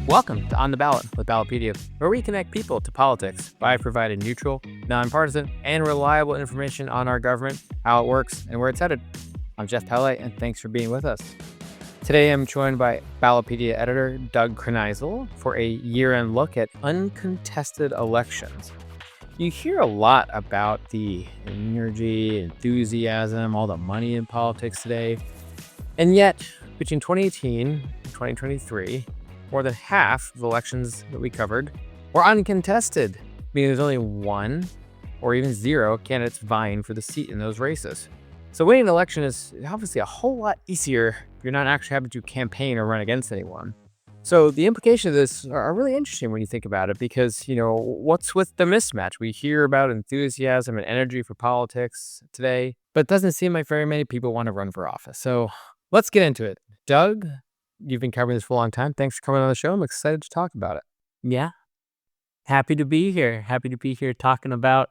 Welcome to On the Ballot with Ballotpedia, where we connect people to politics by providing neutral, nonpartisan, and reliable information on our government, how it works, and where it's headed. I'm Jeff Pelley, and thanks for being with us. Today, I'm joined by Ballotpedia editor Doug Kreisel for a year-end look at uncontested elections. You hear a lot about the energy, enthusiasm, all the money in politics today, and yet, between 2018 and 2023, more than half of elections that we covered were uncontested, meaning there's only one or even zero candidates vying for the seat in those races. So winning an election is obviously a whole lot easier if you're not actually having to campaign or run against anyone. So the implications of this are really interesting when you think about it because, what's with the mismatch? We hear about enthusiasm and energy for politics today, but it doesn't seem like very many people want to run for office. So let's get into it. Doug, you've been covering this for a long time. Thanks for coming on the show. I'm excited to talk about it. Yeah. Happy to be here. Happy to be here talking about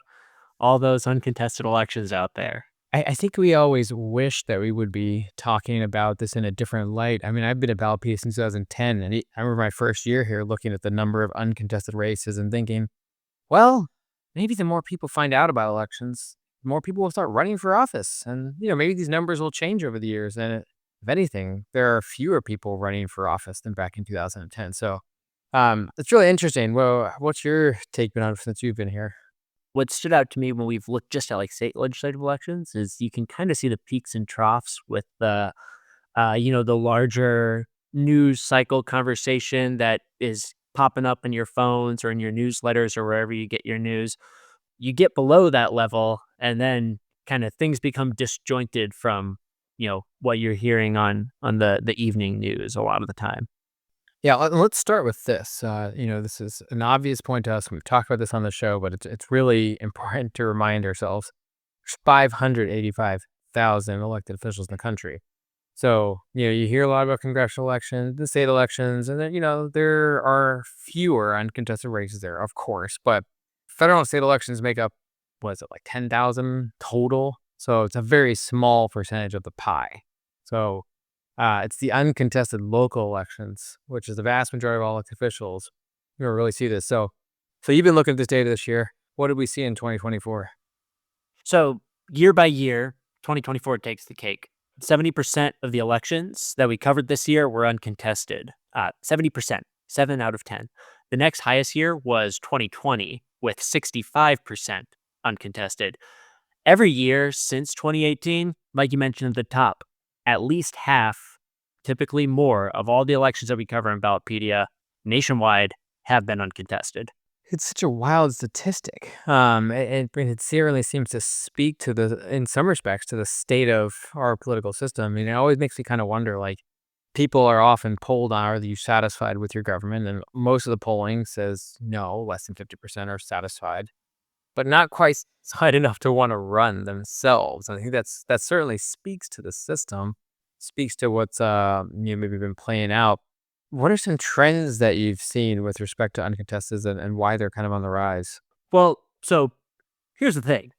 all those uncontested elections out there. I think we always wish that we would be talking about this in a different light. I mean, I've been at Ballotpedia since 2010, and I remember my first year here looking at the number of uncontested races and thinking, well, maybe the more people find out about elections, the more people will start running for office. And, maybe these numbers will change over the years. And if anything, there are fewer people running for office than back in 2010. So it's really interesting. Well, what's your take been on since you've been here? What stood out to me when we've looked just at like state legislative elections is you can kind of see the peaks and troughs with the larger news cycle conversation that is popping up in your phones or in your newsletters or wherever you get your news. You get below that level and then kind of things become disjointed from, what you're hearing on the evening news a lot of the time. Yeah, let's start with this. This is an obvious point to us. We've talked about this on the show, but it's really important to remind ourselves there's 585,000 elected officials in the country. So, you hear a lot about congressional elections, the state elections, and then, there are fewer uncontested races there, of course. But federal and state elections make up, what is it, like 10,000 total? So it's a very small percentage of the pie. So it's the uncontested local elections, which is the vast majority of all elected officials. You don't really see this. So you've been looking at this data this year. What did we see in 2024? So year by year, 2024 takes the cake. 70% of the elections that we covered this year were uncontested. 70%, 7 out of 10. The next highest year was 2020 with 65% uncontested. Every year since 2018, like you mentioned at the top, at least half, typically more, of all the elections that we cover in Ballotpedia nationwide have been uncontested. It's such a wild statistic. It certainly seems to speak to in some respects, to the state of our political system. I mean, it always makes me kind of wonder, like, people are often polled on, are you satisfied with your government? And most of the polling says no, less than 50% are satisfied, but not quite satisfied enough to want to run themselves. I think that certainly speaks to the system, speaks to what's maybe been playing out. What are some trends that you've seen with respect to uncontested and why they're kind of on the rise? Well, so here's the thing.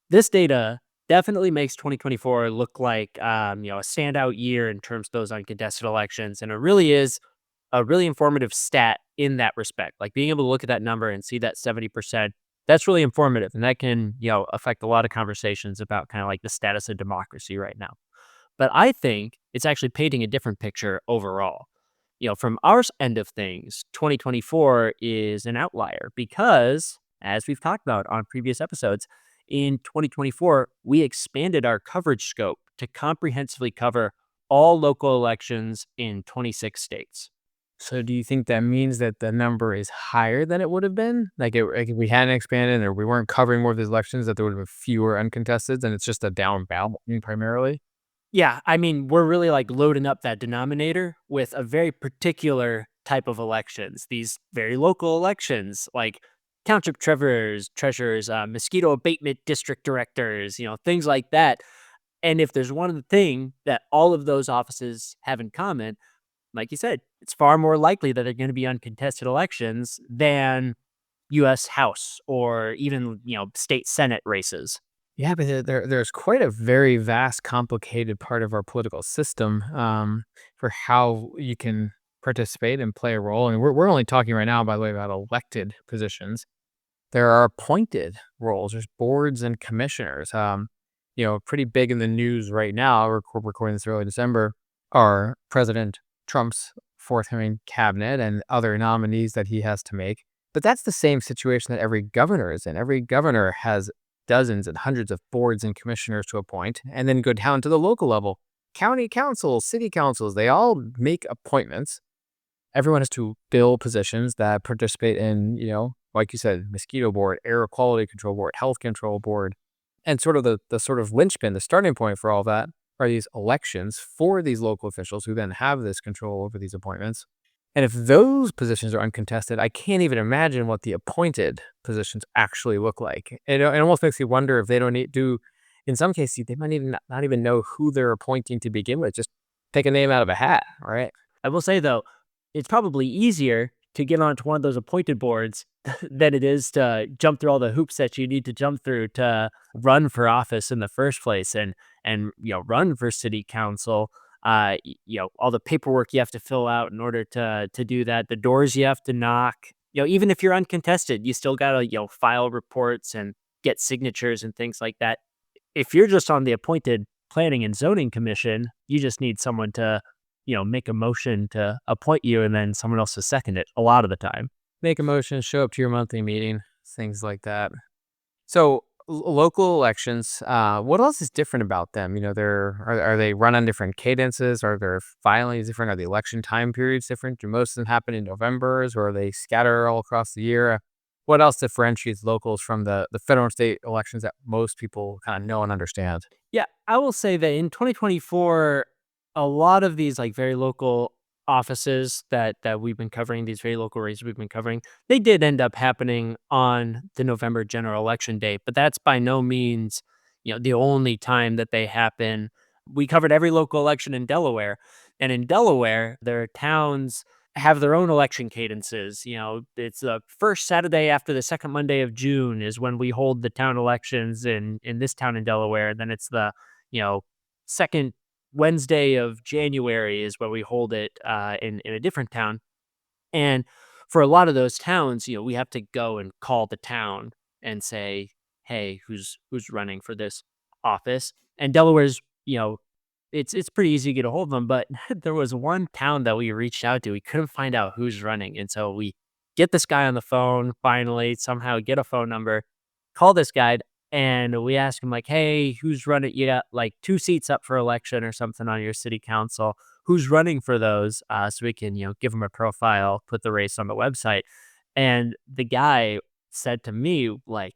This data definitely makes 2024 look like a standout year in terms of those uncontested elections. And it really is a really informative stat in that respect. Like being able to look at that number and see that 70%, that's really informative. And that can, affect a lot of conversations about kind of like the status of democracy right now. But I think it's actually painting a different picture overall. From our end of things, 2024 is an outlier because, as we've talked about on previous episodes, in 2024, we expanded our coverage scope to comprehensively cover all local elections in 26 states. So do you think that means that the number is higher than it would have been? Like if we hadn't expanded or we weren't covering more of these elections, that there would have been fewer uncontested and it's just a down ballot primarily? Yeah, I mean, we're really like loading up that denominator with a very particular type of elections, these very local elections like township treasurers, mosquito abatement district directors, things like that. And if there's one thing that all of those offices have in common, like you said, it's far more likely that they're going to be uncontested elections than U.S. House or even, state Senate races. Yeah, but there's quite a very vast, complicated part of our political system for how you can participate and play a role. And we're only talking right now, by the way, about elected positions. There are appointed roles. There's boards and commissioners. Pretty big in the news right now. We're recording this early December. Are President Trump's forthcoming cabinet and other nominees that he has to make. But that's the same situation that every governor is in. Every governor has dozens and hundreds of boards and commissioners to appoint, and then go down to the local level. County councils, city councils, they all make appointments. Everyone has to fill positions that participate in, like you said, mosquito board, air quality control board, health control board. And sort of the sort of linchpin, the starting point for all that are these elections for these local officials who then have this control over these appointments. And if those positions are uncontested, I can't even imagine what the appointed positions actually look like. It almost makes you wonder if they don't in some cases, they might even not even know who they're appointing to begin with. Just take a name out of a hat, right? I will say, though, it's probably easier to get onto one of those appointed boards than it is to jump through all the hoops that you need to jump through to run for office in the first place and run for city council. All the paperwork you have to fill out in order to do that, the doors you have to knock. Even if you're uncontested, you still got to file reports and get signatures and things like that. If you're just on the appointed planning and zoning commission, you just need someone to make a motion to appoint you, and then someone else to second it a lot of the time. Make a motion, show up to your monthly meeting, things like that. So local elections, what else is different about them? Are they run on different cadences? Are their filings different? Are the election time periods different? Do most of them happen in Novembers, or are they scatter all across the year? What else differentiates locals from the federal and state elections that most people kind of know and understand? Yeah, I will say that in 2024, a lot of these like very local offices that we've been covering, these very local races we've been covering, they did end up happening on the November general election day, but that's by no means, the only time that they happen. We covered every local election in Delaware, and in Delaware, their towns have their own election cadences. It's the first Saturday after the second Monday of June is when we hold the town elections in this town in Delaware. Then it's the, second Wednesday of January is where we hold it in a different town. And for a lot of those towns, we have to go and call the town and say, "Hey, who's running for this office?" And Delaware's, it's pretty easy to get a hold of them. But there was one town that we reached out to. We couldn't find out who's running, and so we get this guy on the phone. Finally, somehow get a phone number, call this guy, and we ask him like, "Hey, who's running? You got like 2 seats up for election or something on your city council. Who's running for those?" So we can, give him a profile, put the race on the website. And the guy said to me, like,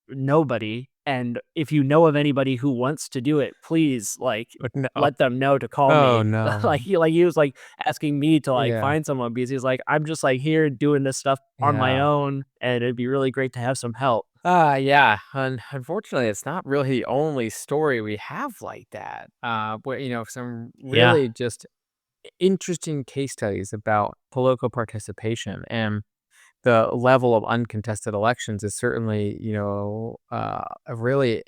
"Nobody. And if you know of anybody who wants to do it, please, like, But no. let them know to call Oh me." no. Like he was like asking me to like Yeah. find someone because he's like, "I'm just like here doing this stuff on my Yeah. own, and it'd be really great to have some help." Yeah. Unfortunately, it's not really the only story we have like that. Where some Yeah. really just interesting case studies about political participation, and the level of uncontested elections is certainly a really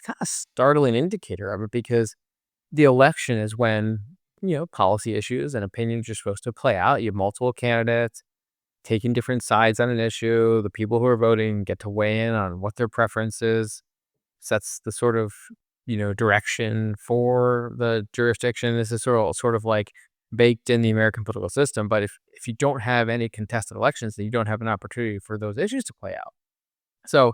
kind of startling indicator of it, because the election is when policy issues and opinions are supposed to play out. You have multiple candidates taking different sides on an issue. The people who are voting get to weigh in on what their preference is, sets the sort of direction for the jurisdiction. This is sort of like baked in the American political system. But if you don't have any contested elections, then you don't have an opportunity for those issues to play out. So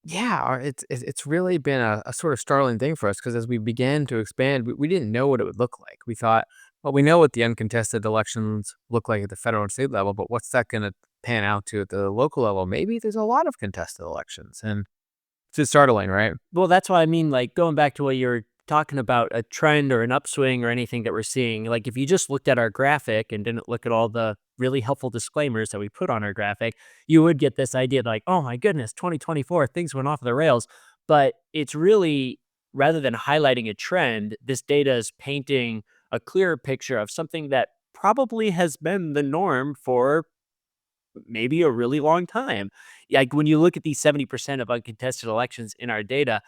yeah, it's really been a sort of startling thing for us, because as we began to expand, we didn't know what it would look like. We thought, well, we know what the uncontested elections look like at the federal and state level, but what's that going to pan out to at the local level? Maybe there's a lot of contested elections, and it's just startling, right? Well, that's why I mean, like, going back to what you're talking about, a trend or an upswing or anything that we're seeing, like, if you just looked at our graphic and didn't look at all the really helpful disclaimers that we put on our graphic, you would get this idea like, oh my goodness, 2024, things went off the rails. But it's really, rather than highlighting a trend, this data is painting a clearer picture of something that probably has been the norm for maybe a really long time. Like when you look at these 70% of uncontested elections in our data,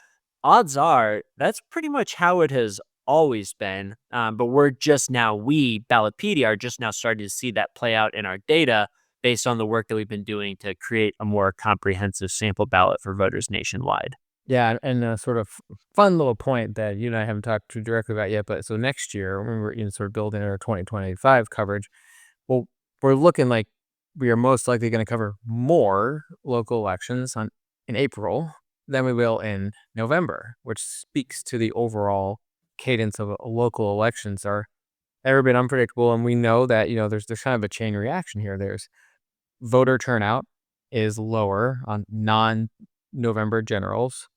odds are that's pretty much how it has always been. But we're just now, Ballotpedia, are just now starting to see that play out in our data based on the work that we've been doing to create a more comprehensive sample ballot for voters nationwide. Yeah, and a sort of fun little point that you and I haven't talked too directly about yet, but so next year, when we're sort of building our 2025 coverage, well, we're looking like we are most likely going to cover more local elections in April than we will in November, which speaks to the overall cadence of local elections are ever been unpredictable, and we know that there's kind of a chain reaction here. There's voter turnout is lower on non-November generals.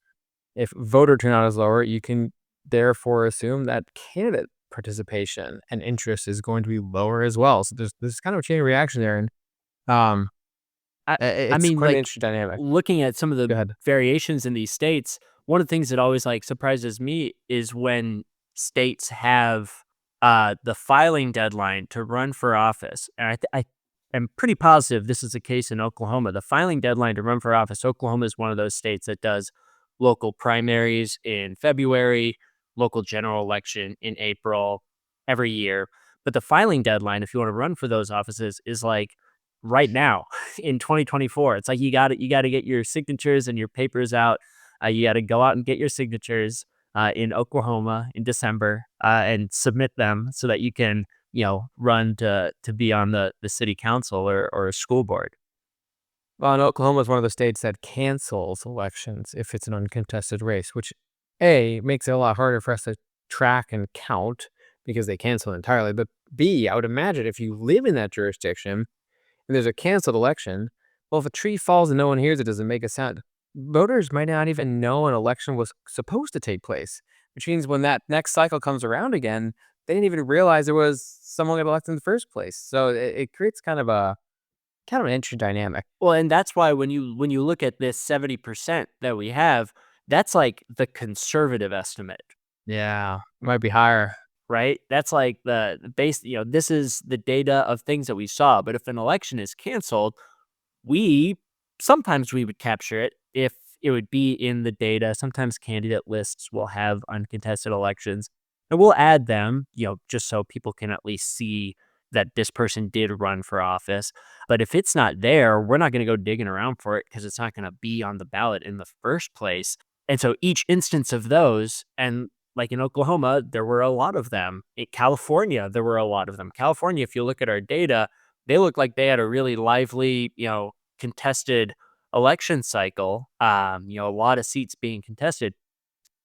If voter turnout is lower, you can therefore assume that candidate participation and interest is going to be lower as well. So there's kind of a chain reaction there, and um, I I it's mean, quite an like, interesting dynamic. looking at some of Go the ahead. variations in these states, one of the things that always, like, surprises me is when states have, the filing deadline to run for office, and I am pretty positive this is the case in Oklahoma. The filing deadline to run for office, Oklahoma is one of those states that does local primaries in February, local general election in April every year, but the filing deadline, if you wanna run for those offices, is, like, right now. In 2024. It's like you got to get your signatures and your papers out. You got to go out and get your signatures in Oklahoma in December and submit them so that you can run to be on the city council or a school board. Well, and Oklahoma is one of the states that cancels elections if it's an uncontested race, which A, makes it a lot harder for us to track and count because they cancel entirely. But B, I would imagine if you live in that jurisdiction and there's a canceled election, well, if a tree falls and no one hears it, doesn't make a sound. Voters might not even know an election was supposed to take place, which means when that next cycle comes around again, they didn't even realize there was someone got elected in the first place. So it creates kind of an interesting dynamic. Well, and that's why when you look at this 70% that we have, that's like the conservative estimate, Yeah, might be higher. right? That's like the base, this is the data of things that we saw. But if an election is canceled, we sometimes we would capture it if it would be in the data. Sometimes candidate lists will have uncontested elections, and we'll add them, just so people can at least see that this person did run for office. But if it's not there, we're not going to go digging around for it because it's not going to be on the ballot in the first place. And so each instance of those, and like in Oklahoma, there were a lot of them. In California, there were a lot of them. California, if you look at our data, they look like they had a really lively, contested election cycle. A lot of seats being contested.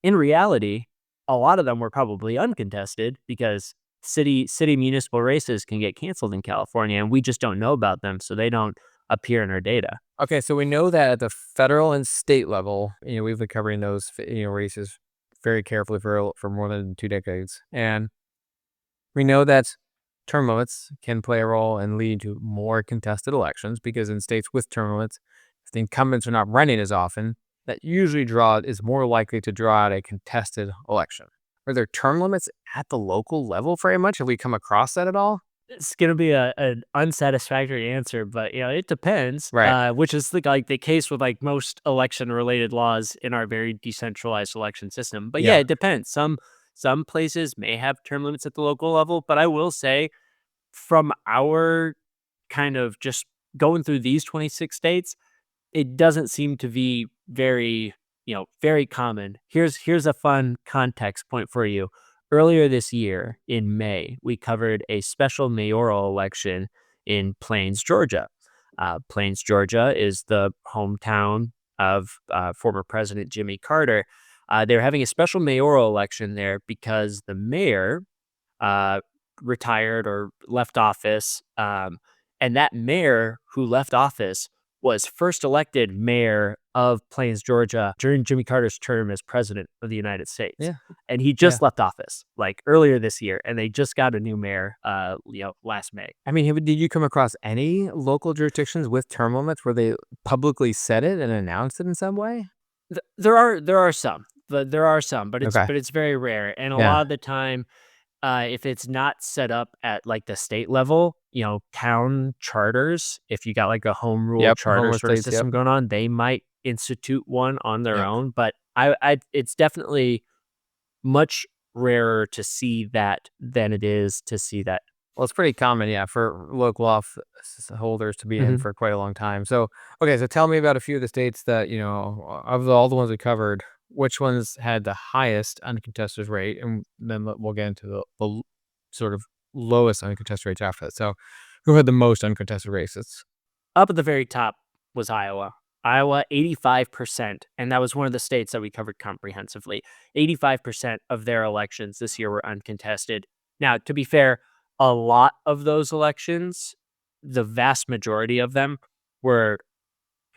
In reality, a lot of them were probably uncontested because city municipal races can get canceled in California, and we just don't know about them, so they don't appear in our data. Okay, so we know that at the federal and state level, we've been covering those, races very carefully for more than 2 decades, and we know that term limits can play a role and lead to more contested elections because in states with term limits, if the incumbents are not running as often, that usually is more likely to draw out a contested election. Are there term limits at the local level very much? Have we come across that at all? It's gonna be an unsatisfactory answer, but, it depends, Right. which is the case with, like, most election-related laws in our very decentralized election system. But, yeah, Yeah. it depends. Some places may have term limits at the local level, but I will say from our kind of just going through these 26 states, it doesn't seem to be very common. Here's a fun context point for you. Earlier this year in May, we covered a special mayoral election in Plains, Georgia. Plains, Georgia is the hometown of former President Jimmy Carter. They're having a special mayoral election there because the mayor uh, retired or left office. And that mayor who left office was first elected mayor of Plains, Georgia during Jimmy Carter's term as president of the United States. Yeah. And he Yeah. just left office like earlier this year, and they just got a new mayor, last May. I mean, did you come across any local jurisdictions with term limits where they publicly said it and announced it in some way? There are some, but it's Okay. but it's very rare, and a Yeah. lot of the time, if it's not set up at, like, the state level, town charters, if you got, like, a home rule Yep. charter Homeless sort of states. Yep. system going on, they might institute one on their Yeah. own, but I it's definitely much rarer to see that than it is to see that. Well, it's pretty common, yeah, for local office holders to be in Mhm. for quite a long time. So, okay, so tell me about a few of the states that, of all the ones we covered, which ones had the highest uncontested rate? And then we'll get into the sort of lowest uncontested rates after that. So, who had the most uncontested races? Up at the very top was Iowa. Iowa, 85%, and that was one of the states that we covered comprehensively. 85% of their elections this year were uncontested. Now, to be fair, a lot of those elections, the vast majority of them, were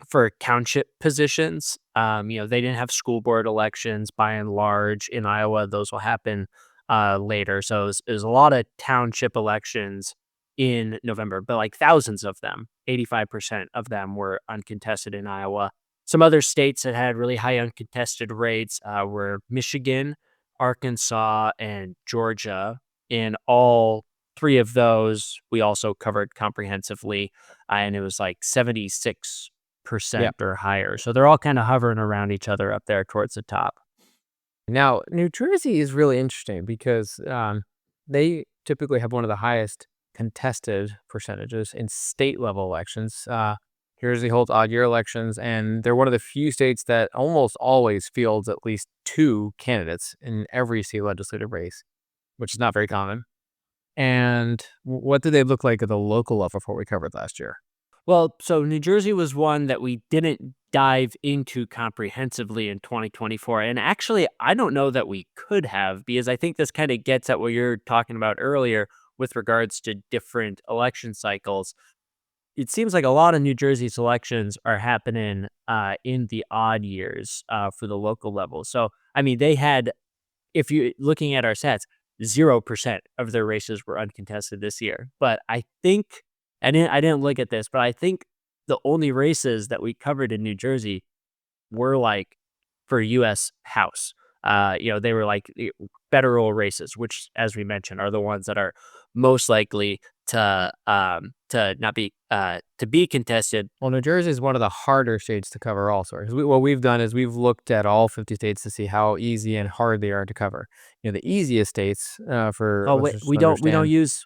for township positions. They didn't have school board elections by and large in Iowa. Those will happen later. So it was a lot of township elections in November, but like thousands of them, 85% of them were uncontested in Iowa. Some other states that had really high uncontested rates were Michigan, Arkansas, and Georgia. In all three of those, we also covered comprehensively, and it was like 76% or higher. So they're all kind of hovering around each other up there towards the top. Now, New Jersey is really interesting because they typically have one of the highest contested percentages in state level elections. Jersey holds odd year elections, and they're one of the few states that almost always fields at least two candidates in every state legislative race, which is not very common. And what did they look like at the local level before we covered last year? Well, so New Jersey was one that we didn't dive into comprehensively in 2024. And actually, I don't know that we could have, because I think this kind of gets at what you're talking about earlier with regards to different election cycles. It seems like a lot of New Jersey's elections are happening in the odd years for the local level. So, I mean, they had, if you're looking at our stats, 0% of their races were uncontested this year. But I think, I didn't look at this, but I think the only races that we covered in New Jersey were like for US House. They were like federal races, which, as we mentioned, are the ones that are most likely to not be to be contested. Well, New Jersey is one of the harder states to cover also. 'Cause what we've done is we've looked at all 50 states to see how easy and hard they are to cover. The easiest states, for Oh, let's wait, just we don't understand, use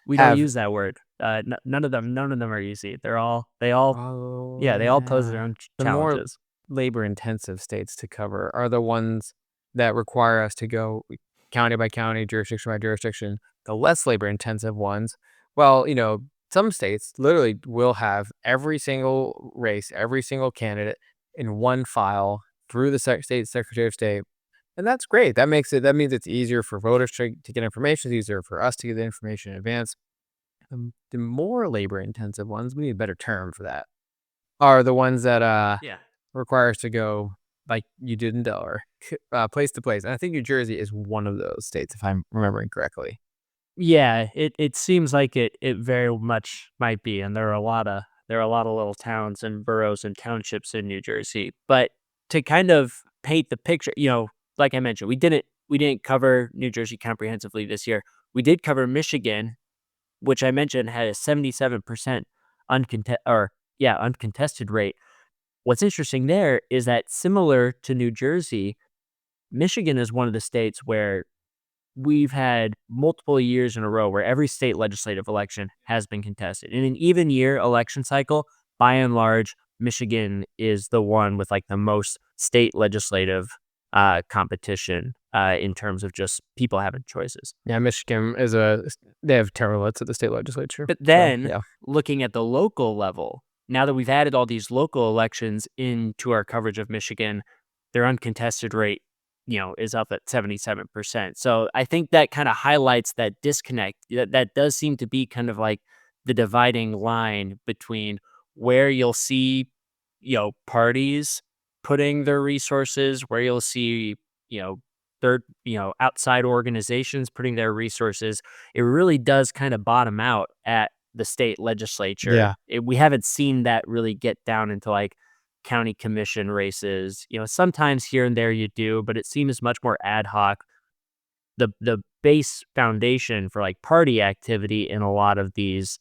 have that word. None of them are easy. They all oh, yeah, they all pose their yeah. own The more challenges. labor-intensive states to cover are the ones that require us to go county by county, jurisdiction by jurisdiction. The less labor-intensive ones, well, some states literally will have every single race, every single candidate in one file through the state secretary of state, and that's great. That means it's easier for voters to get information. It's easier for us to get the information in advance. The more labor-intensive ones, we need a better term for that, are the ones that, Yeah. require us to go like you did in Delaware, place to place, and I think New Jersey is one of those states, if I'm remembering correctly. Yeah, it seems like it very much might be, and there are a lot of little towns and boroughs and townships in New Jersey. But to kind of paint the picture, like I mentioned, we didn't cover New Jersey comprehensively this year. We did cover Michigan, which I mentioned had a 77% uncontested rate. What's interesting there is that, similar to New Jersey, Michigan is one of the states where we've had multiple years in a row where every state legislative election has been contested. In an even year election cycle, by and large, Michigan is the one with like the most state legislative competition in terms of just people having choices. Yeah, Michigan they have terror limits at the state legislature, But so, then, yeah. looking at the local level, now that we've added all these local elections into our coverage of Michigan, their uncontested rate, is up at 77%. So I think that kind of highlights that disconnect. That does seem to be kind of like the dividing line between where you'll see, parties putting their resources, where you'll see, you know, outside organizations putting their resources. It really does kind of bottom out at the state legislature. Yeah. We haven't seen that really get down into like county commission races. Sometimes here and there you do, but it seems much more ad hoc. The base foundation for like party activity in a lot of these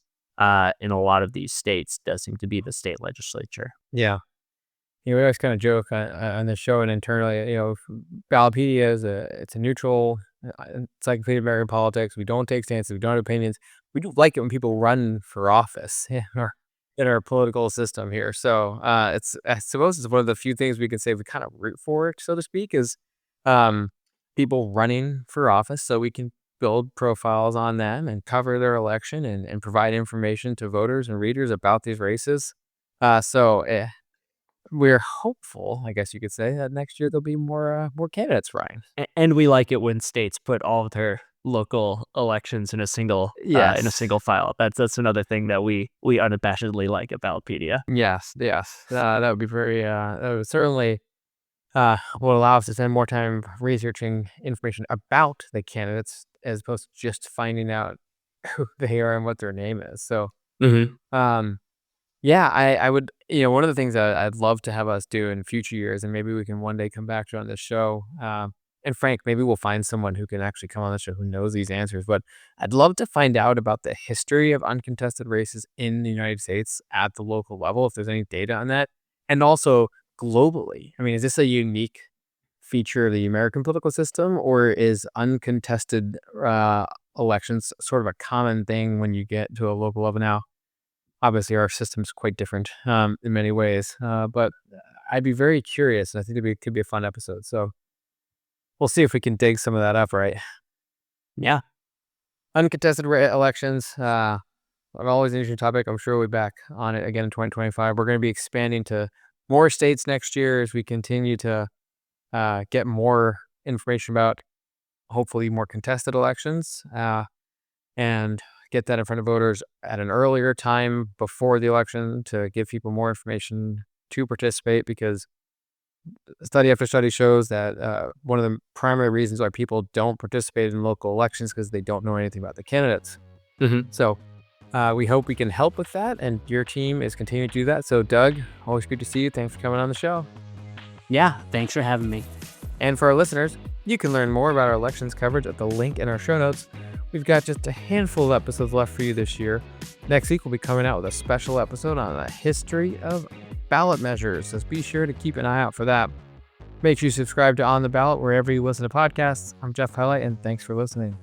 states does seem to be the state legislature. Yeah. We always kinda joke on the show and internally, Ballotpedia it's a neutral, Encyclopedia of American Politics. We don't take stances. We don't have opinions. We do like it when people run for office in our political system here. So I suppose it's one of the few things we can say we kind of root for, so to speak, is um, people running for office, so we can build profiles on them and cover their election and provide information to voters and readers about these races. We're hopeful, I guess you could say, that next year there'll be more candidates running. And we like it when states put all of their local elections in a Yes. single file. That's another thing that we unabashedly like about Ballotpedia. Yes, yes. That would be that would certainly will allow us to spend more time researching information about the candidates as opposed to just finding out who they are and what their name is. So, Mhm. um, yeah, I would, one of the things that I'd love to have us do in future years, and maybe we can one day come back to on this show. And Frank, maybe we'll find someone who can actually come on the show who knows these answers. But I'd love to find out about the history of uncontested races in the United States at the local level, if there's any data on that, and also globally. I mean, is this a unique feature of the American political system, or is uncontested elections sort of a common thing when you get to a local level now? Obviously, our system's quite different in many ways, but I'd be very curious, and I think could be a fun episode. So we'll see if we can dig some of that up, right? Yeah. Uncontested elections are always an interesting topic. I'm sure we'll be back on it again in 2025. We're going to be expanding to more states next year as we continue to get more information about hopefully more contested elections and get that in front of voters at an earlier time before the election to give people more information to participate, because study after study shows that one of the primary reasons why people don't participate in local elections because they don't know anything about the candidates. Mhm. So we hope we can help with that, and your team is continuing to do that. So Doug, always good to see you. Thanks for coming on the show. Yeah, thanks for having me. And for our listeners, you can learn more about our elections coverage at the link in our show notes. We've got just a handful of episodes left for you this year. Next week, we'll be coming out with a special episode on the history of ballot measures, so be sure to keep an eye out for that. Make sure you subscribe to On the Ballot wherever you listen to podcasts. I'm Jeff Highlight, and thanks for listening.